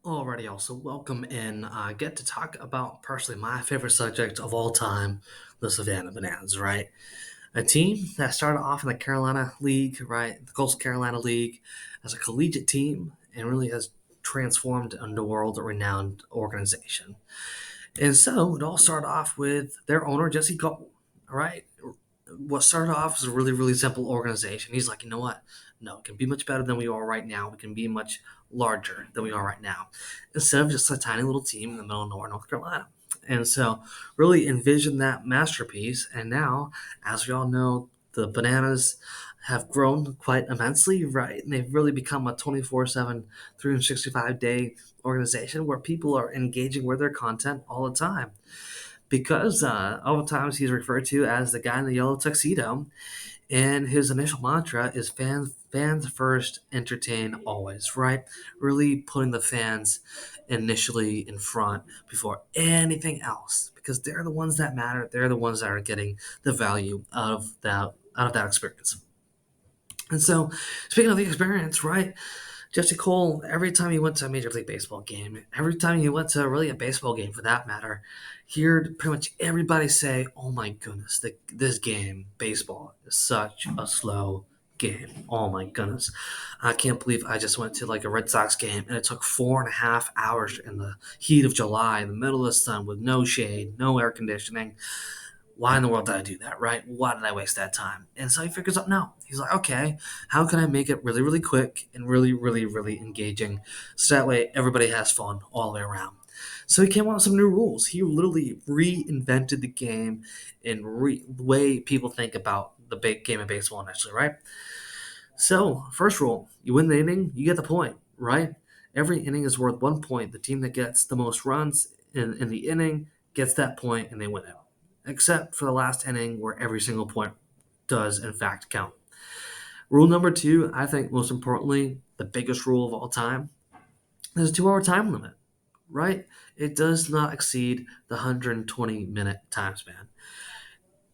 Alrighty, also welcome in. I get to talk about personally my favorite subject of all time, the Savannah Bananas, right? A team that started off in the Carolina League, right? The Coastal Carolina League as a collegiate team and really has transformed into a world renowned organization. And so it all started off with their owner, Jesse Cole, all right? What started off as a really, really simple organization. He's like, you know what? No, it can be much better than we are right now. We can be much larger than we are right now instead of just a tiny little team in the middle of nowhere, North Carolina. And so, really envision that masterpiece. And now, as we all know, the Bananas have grown quite immensely, right? And they've really become a 24/7, 365-day organization where people are engaging with their content all the time because oftentimes he's referred to as the guy in the yellow tuxedo, and his initial mantra is fans first, entertain always, right? Really putting the fans initially in front before anything else because they're the ones that matter. They're the ones that are getting the value out of that experience. And so, speaking of the experience, right? Jesse Cole, every time he went to a Major League Baseball game, every time he went to really a baseball game for that matter, he heard pretty much everybody say, "Oh my goodness, this game, baseball, is such a slow game. Oh my goodness. I can't believe I just went to like a Red Sox game and it took 4.5 hours in the heat of July, in the middle of the sun with no shade, no air conditioning. Why in the world did I do that, right? Why did I waste that time?" And so he figures out, no. He's like, okay, how can I make it really, really quick and really, really, really engaging so that way everybody has fun all the way around? So he came up with some new rules. He literally reinvented the game and the way people think about the big game of baseball initially, right? So, first rule, you win the inning, you get the point, right? Every inning is worth 1 point. The team that gets the most runs in the inning gets that point and they win it. Except for the last inning where every single point does in fact count. Rule number two, I think most importantly, the biggest rule of all time, is a 2 hour time limit, right? It does not exceed the 120-minute time span.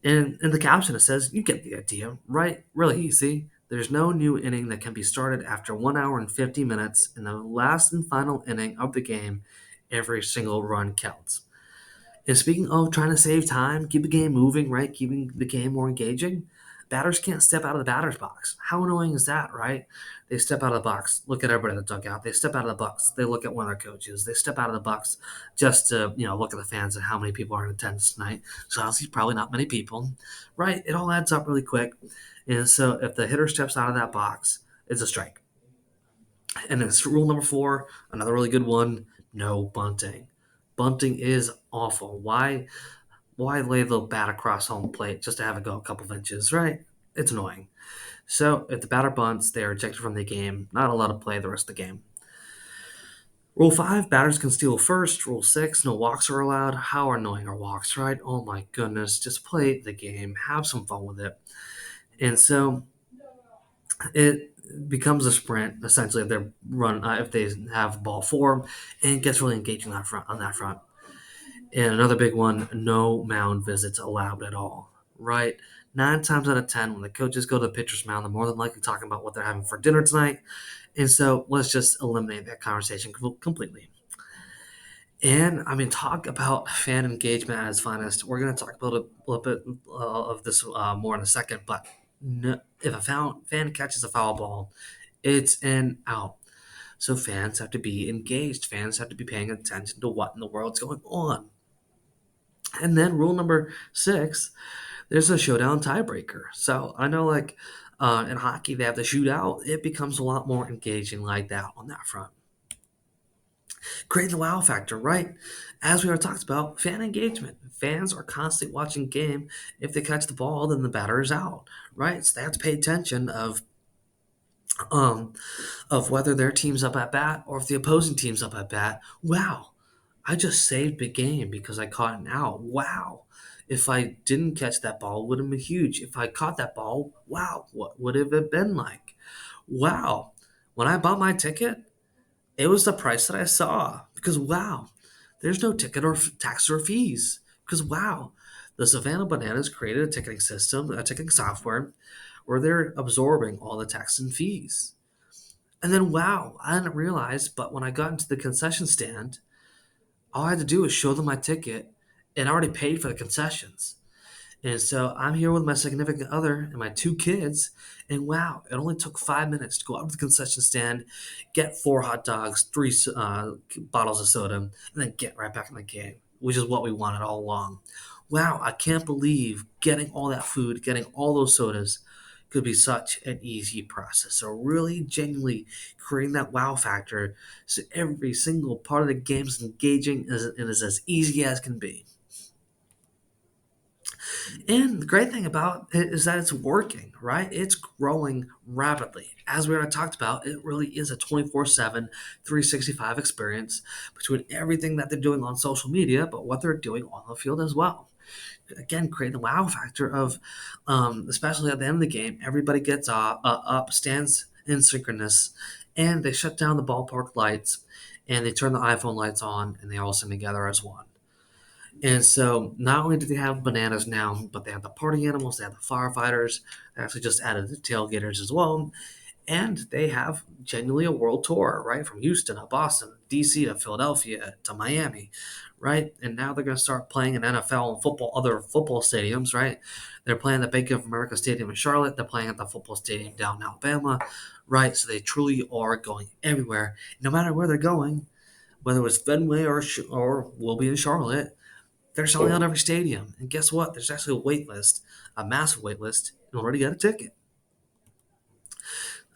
And in the caption, it says, you get the idea, right? Really easy. There's no new inning that can be started after 1 hour and 50 minutes. In the last and final inning of the game, every single run counts. And speaking of trying to save time, keep the game moving, right? Keeping the game more engaging, batters can't step out of the batter's box. How annoying is that, right? They step out of the box, look at everybody in the dugout. They step out of the box, they look at one of their coaches. They step out of the box just to, look at the fans and how many people are in attendance tonight. So honestly, probably not many people, right? It all adds up really quick. And so if the hitter steps out of that box, it's a strike. And it's rule number four, another really good one, no bunting. Bunting is awful. Why lay the bat across home plate just to have it go a couple of inches, right? It's annoying. So if the batter bunts, they are ejected from the game, not allowed to play the rest of the game. Rule 5, batters can steal first. Rule 6, no walks are allowed. How annoying are walks, right? Oh my goodness, just play the game, have some fun with it. And so it becomes a sprint essentially if they have ball four, and it gets really engaging on that front. And another big one, no mound visits allowed at all, right? 9 times out of 10, when the coaches go to the pitcher's mound, they're more than likely talking about what they're having for dinner tonight. And so let's just eliminate that conversation completely. And I mean, talk about fan engagement at its finest. We're going to talk about a little bit of this more in a second, but no, if a fan catches a foul ball, it's an out. So fans have to be engaged. Fans have to be paying attention to what in the world's going on. And then rule number 6, there's a showdown tiebreaker. So I know, like in hockey, they have the shootout. It becomes a lot more engaging like that on that front. Creating the wow factor, right? As we already talked about, fan engagement. Fans are constantly watching game. If they catch the ball, then the batter is out, right? So they have to pay attention um, of whether their team's up at bat or if the opposing team's up at bat. Wow, I just saved the game because I caught an out. Wow. If I didn't catch that ball, it would have been huge. If I caught that ball, wow, what would it have been like? Wow. When I bought my ticket, it was the price that I saw because wow, there's no ticket or tax or fees because wow, the Savannah Bananas created a ticketing system, a ticketing software where they're absorbing all the tax and fees. And then, wow, I didn't realize, but when I got into the concession stand, all I had to do was show them my ticket and I already paid for the concessions. And so I'm here with my significant other and my two kids. And wow, it only took 5 minutes to go up to the concession stand, get four hot dogs, three bottles of soda, and then get right back in the game, which is what we wanted all along. Wow, I can't believe getting all that food, getting all those sodas could be such an easy process. So, really genuinely creating that wow factor so every single part of the game is engaging and is as easy as can be. And the great thing about it is that it's working, right? It's growing rapidly. As we already talked about, it really is a 24/7, 365 experience between everything that they're doing on social media, but what they're doing on the field as well. Again, creating the wow factor of, especially at the end of the game, everybody gets up, stands in synchronous, and they shut down the ballpark lights and they turn the iPhone lights on and they all sing together as one. And so not only do they have bananas now, but they have the party animals, they have the firefighters, they actually just added the tailgaters as well. And they have genuinely a world tour, right? From Houston to Boston, DC to Philadelphia to Miami, right? And now they're going to start playing in NFL and football, other football stadiums, right? They're playing the Bank of America Stadium in Charlotte. They're playing at the football stadium down in Alabama, right? So they truly are going everywhere. No matter where they're going, whether it's Fenway or will be in Charlotte, they're selling out every stadium. And guess what? There's actually a wait list, a massive wait list, in order to get a ticket.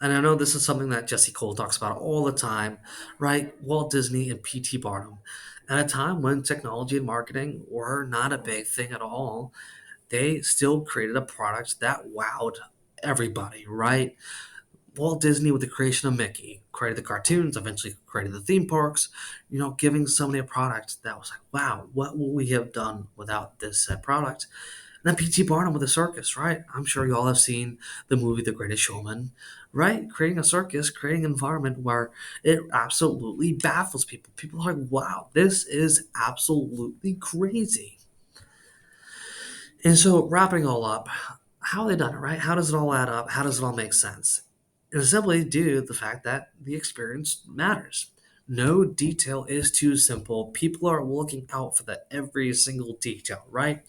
And I know this is something that Jesse Cole talks about all the time, right? Walt Disney and P.T. Barnum. At a time when technology and marketing were not a big thing at all, they still created a product that wowed everybody, right? Walt Disney, with the creation of Mickey, created the cartoons, eventually created the theme parks, giving somebody a product that was like, wow, what would we have done without this product? And then P.T. Barnum with the circus, right? I'm sure you all have seen the movie The Greatest Showman, right? Creating a circus, creating an environment where it absolutely baffles people. People are like, wow, this is absolutely crazy. And so, wrapping it all up, how they done it, right? How does it all add up? How does it all make sense? And it's simply due to the fact that the experience matters. No detail is too simple. People are looking out for that every single detail, right?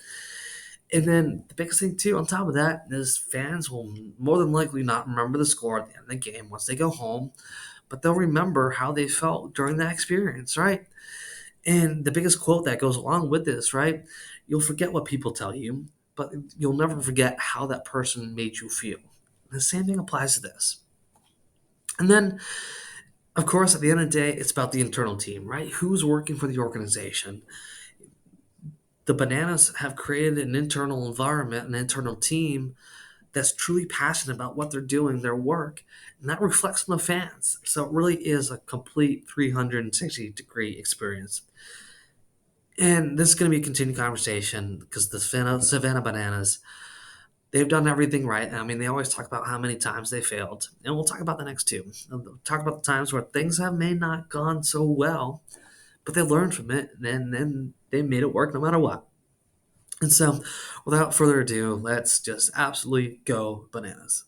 And then the biggest thing too, on top of that, is fans will more than likely not remember the score at the end of the game once they go home, but they'll remember how they felt during that experience, right? And the biggest quote that goes along with this, right? You'll forget what people tell you, but you'll never forget how that person made you feel. The same thing applies to this. And then, of course, at the end of the day, it's about the internal team, right? Who's working for the organization? The Bananas have created an internal environment, an internal team that's truly passionate about what they're doing, their work, and that reflects on the fans. So it really is a complete 360-degree experience. And this is going to be a continued conversation because the Savannah Bananas, they've done everything right. I mean, they always talk about how many times they failed. And we'll talk about the next two. We'll talk about the times where things have may not gone so well, but they learned from it and then they made it work no matter what. And so, without further ado, let's just absolutely go bananas.